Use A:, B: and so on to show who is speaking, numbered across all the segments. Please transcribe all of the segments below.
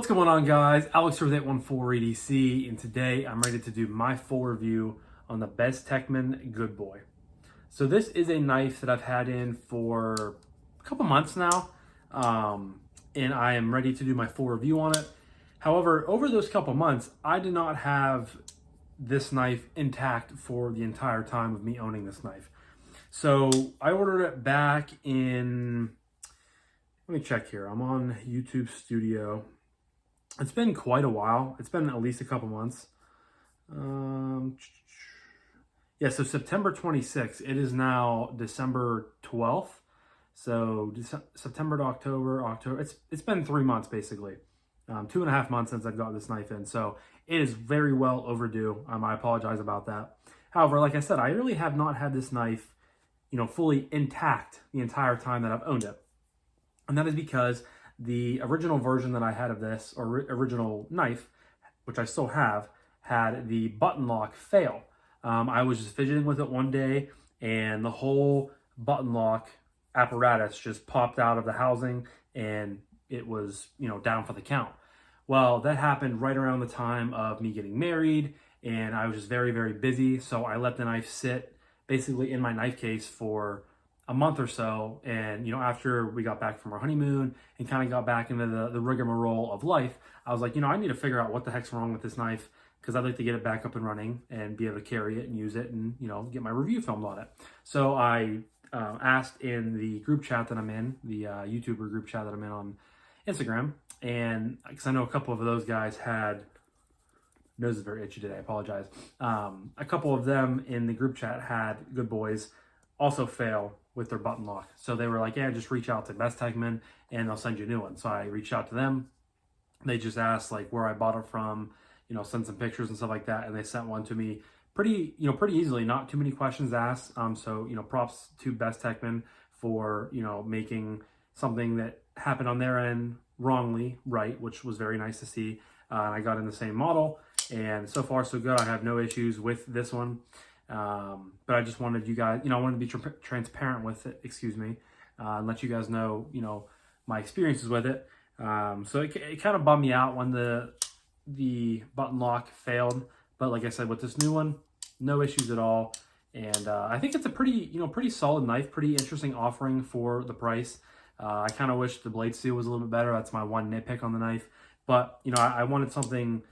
A: What's going on, guys? Alex here with 814 EDC, and today I'm ready to do my full review on the Bestechman Goodboy. So this is a knife that I've had in for a couple months now, and I am ready to do my full review on it. However, over those couple months, I did not have this knife intact for the entire time of me owning this knife. So I ordered it back in, let me check here. I'm on YouTube Studio. It's been quite a while. It's been at least a couple months. Yeah, so September 26th. It is now December 12th. So September to October. It's been 3 months basically. 2.5 months since I've got this knife in. So it is very well overdue. I apologize about that. However, like I said, I really have not had this knife, fully intact the entire time that I've owned it. And that is because the original version that I had of this, or original knife, which I still have, had the button lock fail. I was just fidgeting with it one day, and the whole button lock apparatus just popped out of the housing, and it was, down for the count. Well, that happened right around the time of me getting married, and I was just very, very busy, so I let the knife sit basically in my knife case for a month or so. And after we got back from our honeymoon and kind of got back into the rigmarole of life, I was like, I need to figure out what the heck's wrong with this knife, because I'd like to get it back up and running and be able to carry it and use it and get my review filmed on it. So I asked in the group chat that I'm in, the YouTuber group chat that I'm in on Instagram, and because I know a couple of those guys had, nose is very itchy today, I apologize. A couple of them in the group chat had Goodboys also fail with their button lock. So they were like, yeah, just reach out to Bestechman and they'll send you a new one. So I reached out to them. They just asked like where I bought it from, send some pictures and stuff like that. And they sent one to me pretty easily, not too many questions asked. So, props to Bestechman for, making something that happened on their end wrongly right, which was very nice to see. And I got in the same model, and so far so good. I have no issues with this one. But I just wanted you guys, I wanted to be transparent with it, and let you guys know, my experiences with it. So it kind of bummed me out when the button lock failed, but like I said, with this new one, no issues at all. And I think it's a pretty solid knife, pretty interesting offering for the price. I kind of wish the blade steel was a little bit better. That's my one nitpick on the knife, but I wanted something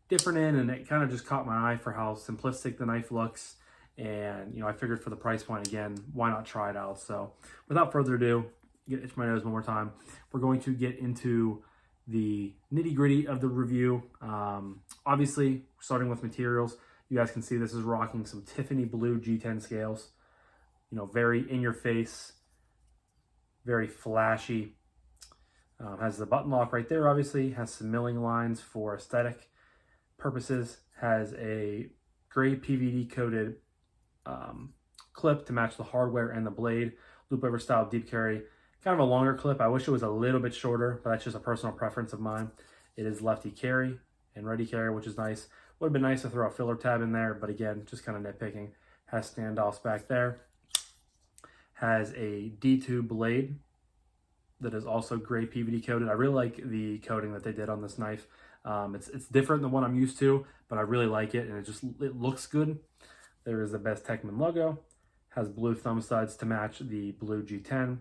A: different and it kind of just caught my eye for how simplistic the knife looks. And, I figured for the price point, again, why not try it out? So without further ado, itch my nose one more time. We're going to get into the nitty gritty of the review. Obviously, starting with materials, you guys can see this is rocking some Tiffany blue G10 scales. Very in your face, very flashy. Has the button lock right there, obviously. Has some milling lines for aesthetic purposes. Has a gray PVD coated clip to match the hardware and the blade. Loop over style deep carry. Kind of a longer clip. I wish it was a little bit shorter, but that's just a personal preference of mine. It is lefty carry and ready carry, which is nice. Would have been nice to throw a filler tab in there, but again, just kind of nitpicking. Has standoffs back there. Has a D2 blade that is also gray PVD coated. I really like the coating that they did on this knife. It's different than what I'm used to, but I really like it, and it looks good. There is the Bestechman logo. Has blue thumb studs to match the blue G10.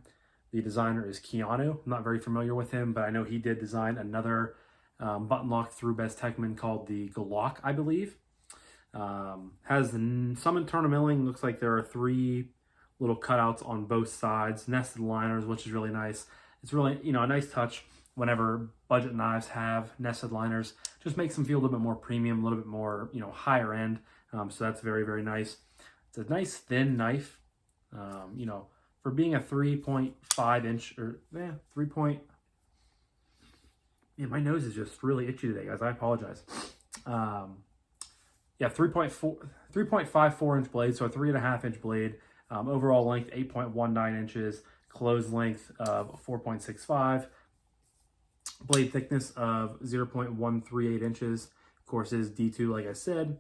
A: The designer is Keanu. I'm not very familiar with him, but I know he did design another button lock through Bestechman called the Glock, I believe. Has some internal milling. Looks like there are 3 little cutouts on both sides. Nested liners, which is really nice. It's really, a nice touch whenever budget knives have nested liners. Just makes them feel a little bit more premium, a little bit more, higher end. So that's very, very nice. It's a nice thin knife, for being a 3.5 inch or 3 point. Yeah, my nose is just really itchy today, guys. I apologize. Yeah, 3.54 inch blade, so a 3.5 inch blade. Overall length 8.19 inches. Closed length of 4.65. Blade thickness of 0.138 inches. Of course, it is D2, like I said.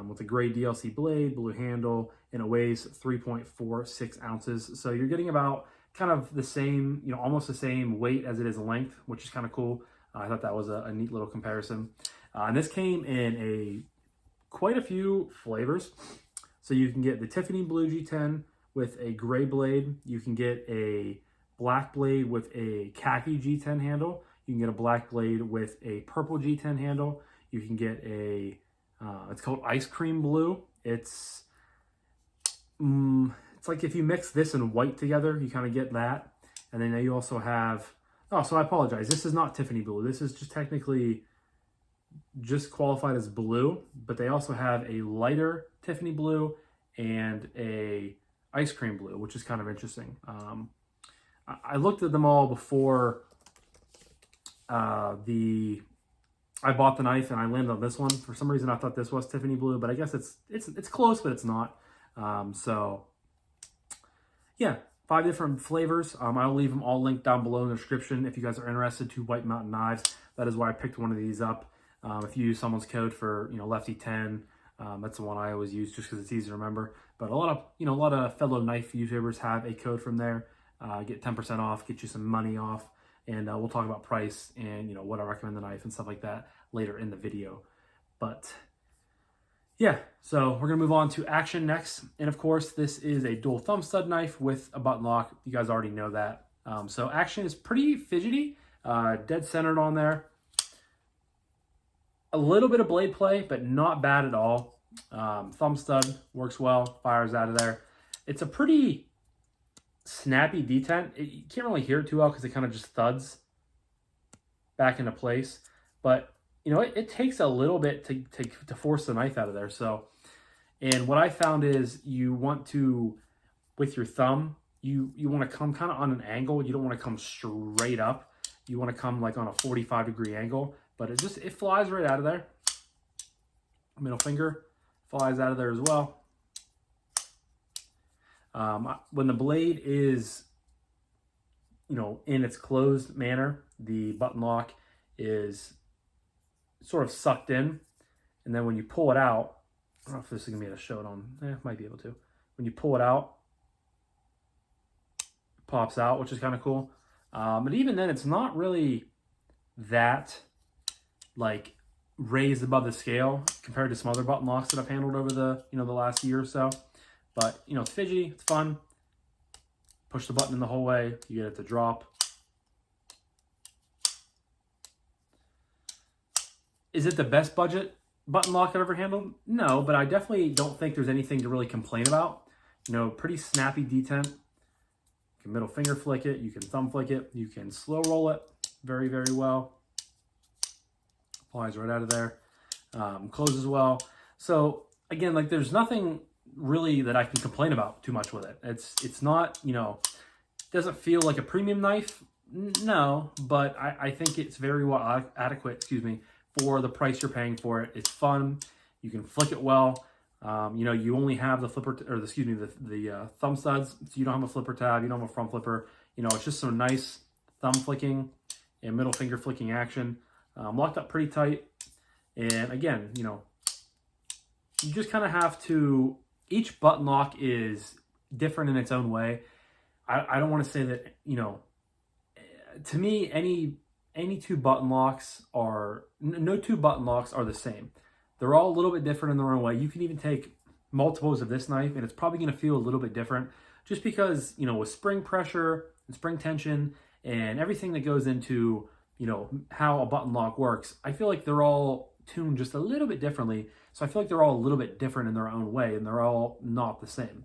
A: With a gray DLC blade, blue handle, and it weighs 3.46 ounces. So you're getting about kind of the same, almost the same weight as it is length, which is kind of cool. I thought that was a neat little comparison. And this came in quite a few flavors. So you can get the Tiffany Blue G10 with a gray blade. You can get a black blade with a khaki G10 handle. You can get a black blade with a purple G10 handle. You can get it's called Ice Cream Blue. It's like if you mix this and white together, you kind of get that. And then you also have, oh, so I apologize. This is not Tiffany Blue. This is just technically just qualified as blue, but they also have a lighter Tiffany Blue and a Ice Cream Blue, which is kind of interesting. I looked at them all before I bought the knife, and I landed on this one. For some reason, I thought this was Tiffany Blue, but I guess it's close, but it's not. So yeah, 5 different flavors. I'll leave them all linked down below in the description if you guys are interested to White Mountain knives. That is why I picked one of these up. If you use someone's code for Lefty 10, that's the one I always use just because it's easy to remember. But a lot of fellow knife YouTubers have a code from there. Get 10% off, get you some money off, and we'll talk about price and what I recommend the knife and stuff like that later in the video. But yeah, so we're gonna move on to action next, and of course this is a dual thumb stud knife with a button lock. You guys already know that. So action is pretty fidgety, dead centered on there. A little bit of blade play, but not bad at all. Thumb stud works well, fires out of there. It's a pretty snappy detent. You can't really hear it too well because it kind of just thuds back into place. But it takes a little bit to force the knife out of there. So, and what I found is you want to, with your thumb, you want to come kind of on an angle. You don't want to come straight up. You want to come like on a 45-degree angle. But it flies right out of there. Middle finger flies out of there as well. When the blade is, in its closed manner, the button lock is sort of sucked in. And then when you pull it out, I don't know if this is going to be able to show it on, might be able to. When you pull it out, it pops out, which is kind of cool. But even then, it's not really that like raised above the scale compared to some other button locks that I've handled over the the last year or so. But it's fidgety, it's fun. Push the button in the whole way, you get it to drop. Is it the best budget button lock I've ever handled? No, but I definitely don't think there's anything to really complain about. Pretty snappy detent. You can middle finger flick it, you can thumb flick it, you can slow roll it very, very well. Flies right out of there. Closes well. So again, like there's nothing really that I can complain about too much with it. It's not, doesn't feel like a premium knife. No, but I think it's very well adequate, for the price you're paying for it. It's fun. You can flick it well. You only have the flipper, the thumb studs. So you don't have a flipper tab. You don't have a front flipper. It's just some nice thumb flicking and middle finger flicking action. Locked up pretty tight. And again, you just kind of have to, each button lock is different in its own way. I don't want to say that, to me, any two button locks no two button locks are the same. They're all a little bit different in their own way. You can even take multiples of this knife and it's probably going to feel a little bit different just because, with spring pressure and spring tension and everything that goes into, how a button lock works. I feel like they're all tuned just a little bit differently. So I feel like they're all a little bit different in their own way and they're all not the same.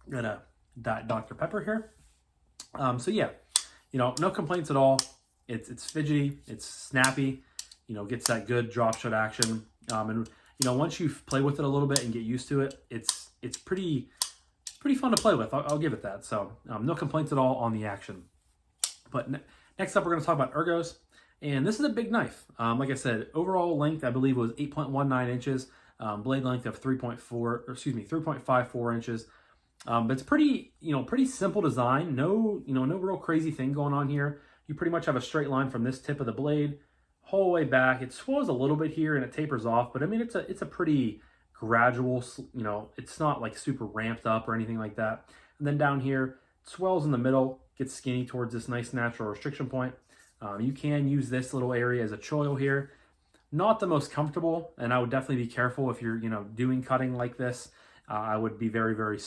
A: I'm gonna Dr. Pepper here. So yeah, no complaints at all. It's fidgety, it's snappy, gets that good drop shot action. And once you play with it a little bit and get used to it, it's pretty fun to play with. I'll give it that. So no complaints at all on the action. But next up, we're going to talk about ergos. And this is a big knife. Like I said, overall length, I believe, was 8.19 inches. Blade length of 3.54 inches. But it's pretty simple design. No real crazy thing going on here. You pretty much have a straight line from this tip of the blade whole way back. It swells a little bit here and it tapers off, but I mean, it's a pretty gradual, it's not like super ramped up or anything like that. And then down here, it swells in the middle, gets skinny towards this nice natural restriction point. You can use this little area as a choil here. Not the most comfortable, and I would definitely be careful if you're, doing cutting like this. I would be very, very,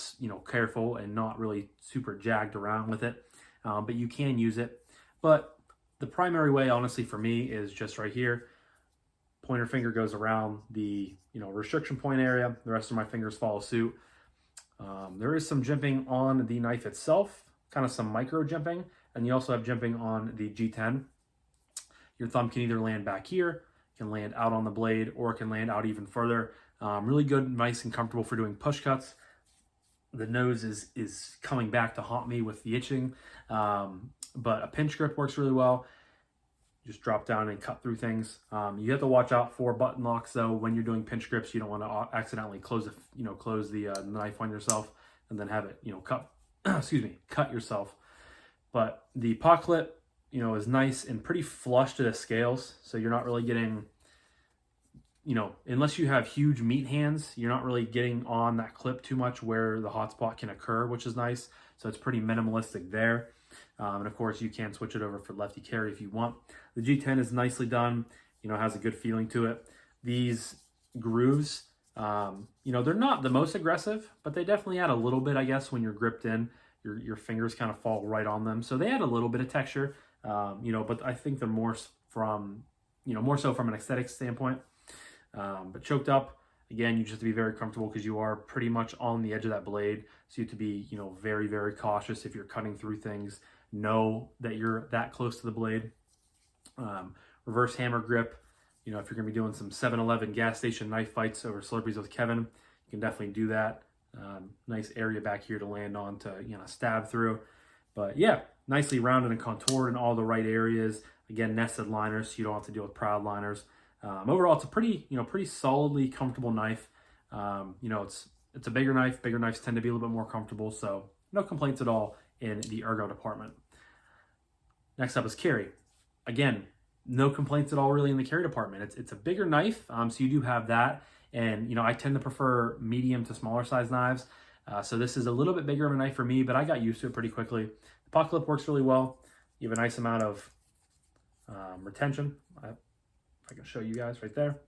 A: careful and not really super jagged around with it. But you can use it. But the primary way, honestly, for me is just right here. Pointer finger goes around the, restriction point area. The rest of my fingers follow suit. There is some jimping on the knife itself, kind of some micro jimping, and you also have jimping on the G10. Your thumb can either land back here, can land out on the blade, or it can land out even further. Really good, nice, and comfortable for doing push cuts. The nose is coming back to haunt me with the itching, but a pinch grip works really well. Just drop down and cut through things. You have to watch out for button locks though. When you're doing pinch grips, you don't want to accidentally close the knife on yourself and then have it, cut, cut yourself. But the pot clip, is nice and pretty flush to the scales. So you're not really getting, unless you have huge meat hands, you're not really getting on that clip too much where the hot spot can occur, which is nice. So it's pretty minimalistic there. And of course you can switch it over for lefty carry if you want. The G10 is nicely done, has a good feeling to it. These grooves, they're not the most aggressive, but they definitely add a little bit, I guess, when you're gripped in. Your fingers kind of fall right on them. So they add a little bit of texture, but I think they're more so from an aesthetic standpoint. But choked up, again, you just have to be very comfortable because you are pretty much on the edge of that blade. So you have to be, very, very cautious if you're cutting through things. Know that you're that close to the blade. Reverse hammer grip. If you're going to be doing some 7-Eleven gas station knife fights over Slurpees with Kevin, you can definitely do that. Nice area back here to land on to, stab through. But yeah, nicely rounded and contoured in all the right areas. Again, nested liners, so you don't have to deal with proud liners. Overall, it's a pretty solidly comfortable knife. It's a bigger knife. Bigger knives tend to be a little bit more comfortable, so no complaints at all in the ergo department. Next up is carry. Again, no complaints at all really in the carry department. It's a bigger knife, so you do have that. And, I tend to prefer medium to smaller size knives. So this is a little bit bigger of a knife for me, but I got used to it pretty quickly. The pot clip works really well. You have a nice amount of retention. If I can show you guys right there.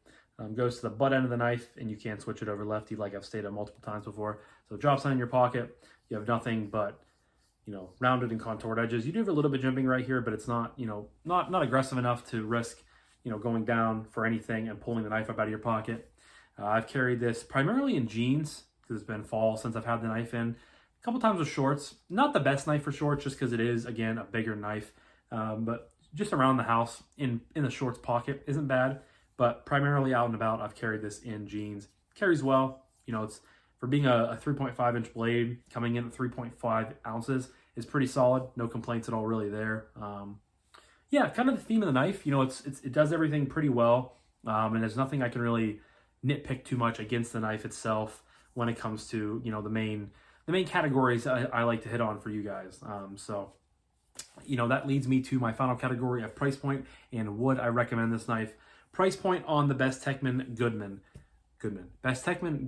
A: Goes to the butt end of the knife, and you can switch it over lefty like I've stated multiple times before. So it drops down in your pocket. You have nothing but, rounded and contoured edges. You do have a little bit jimping right here, but it's not, not aggressive enough to risk, going down for anything and pulling the knife up out of your pocket. I've carried this primarily in jeans because it's been fall since I've had the knife in. A couple times with shorts. Not the best knife for shorts just because it is, again, a bigger knife. But just around the house in the shorts pocket isn't bad. But primarily out and about, I've carried this in jeans. Carries well. It's for being a 3.5 inch blade coming in at 3.5 ounces is pretty solid. No complaints at all really there. Yeah, kind of the theme of the knife. It does everything pretty well. And there's nothing I can really nitpick too much against the knife itself when it comes to, the main categories I like to hit on for you guys. So that leads me to my final category of price point and would I recommend this knife. Price point on the Bestechman Bestechman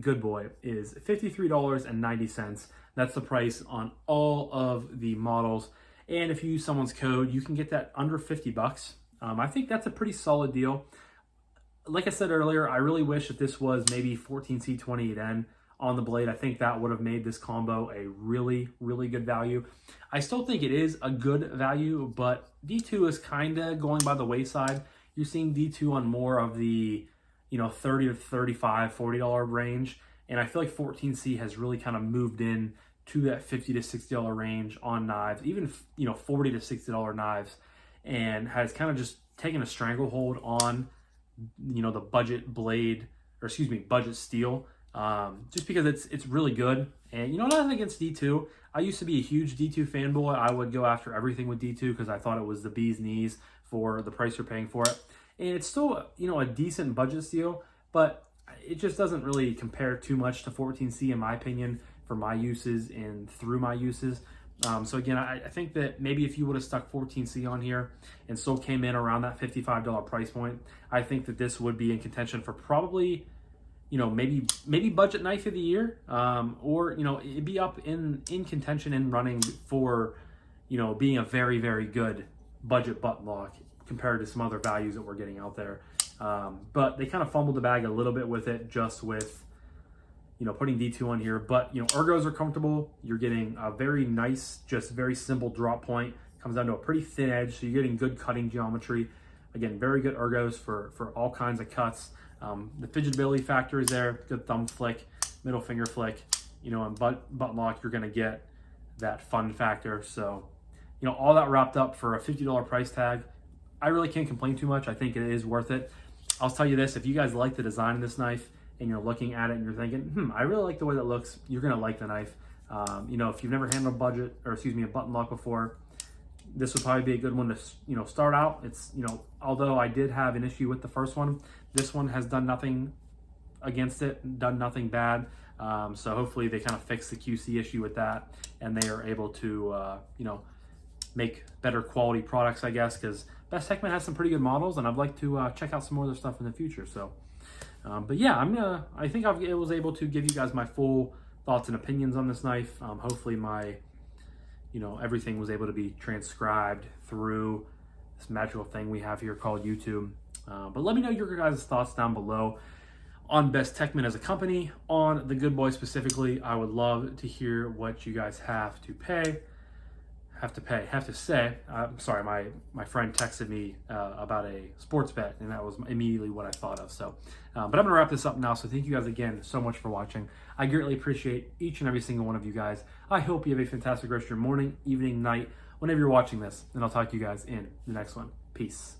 A: Goodboy is $53.90. That's the price on all of the models. And if you use someone's code, you can get that under $50. I think that's a pretty solid deal. Like I said earlier, I really wish that this was maybe 14C28N on the blade. I think that would have made this combo a really, really good value. I still think it is a good value, but D2 is kind of going by the wayside. You're seeing D2 on more of the, $30 to $35, $40 range. And I feel like 14C has really kind of moved in to that $50 to $60 range on knives, even, $40 to $60 knives, and has kind of just taken a stranglehold on the budget blade, budget steel, just because it's really good. And nothing against D2. I used to be a huge D2 fanboy. I would go after everything with D2 because I thought it was the bee's knees for the price you're paying for it. And it's still, a decent budget steel, but it just doesn't really compare too much to 14C in my opinion for my uses and through my uses. So again, I think that maybe if you would have stuck 14C on here and still came in around that $55 price point, I think that this would be in contention for probably, maybe budget knife of the year, or, it'd be up in contention and running for, being a very, very good budget button lock compared to some other values that we're getting out there. But they kind of fumbled the bag a little bit with it, just with, you know, putting D2 on here. But, you know, ergos are comfortable. You're getting a very nice, just very simple drop point. Comes down to a pretty thin edge, so you're getting good cutting geometry. Again, very good ergos for all kinds of cuts. The fidgetability factor is there. Good thumb flick, middle finger flick. You know, and button lock, you're going to get that fun factor. So, you know, all that wrapped up for a $50 price tag, I really can't complain too much. I think it is worth it. I'll tell you this, if you guys like the design of this knife and you're looking at it and you're thinking, I really like the way that looks, you're going to like the knife. You know, if you've never handled a button lock before, this would probably be a good one to, you know, start out. It's, you know, although I did have an issue with the first one, this one has done nothing against it, done nothing bad. So hopefully they kind of fix the QC issue with that, and they are able to, you know, make better quality products, I guess, because Bestechman has some pretty good models, and I'd like to check out some more of their stuff in the future. So, but yeah, I think I was able to give you guys my full thoughts and opinions on this knife. Hopefully you know, everything was able to be transcribed through this magical thing we have here called YouTube. But let me know your guys' thoughts down below on Bestechman as a company, on the Goodboy specifically. I would love to hear what you guys have to say. I'm sorry, my friend texted me about a sports bet, and that was immediately what I thought of. So, but I'm gonna wrap this up now. So thank you guys again so much for watching. I greatly appreciate each and every single one of you guys. I hope you have a fantastic rest of your morning, evening, night, whenever you're watching this, and I'll talk to you guys in the next one. Peace.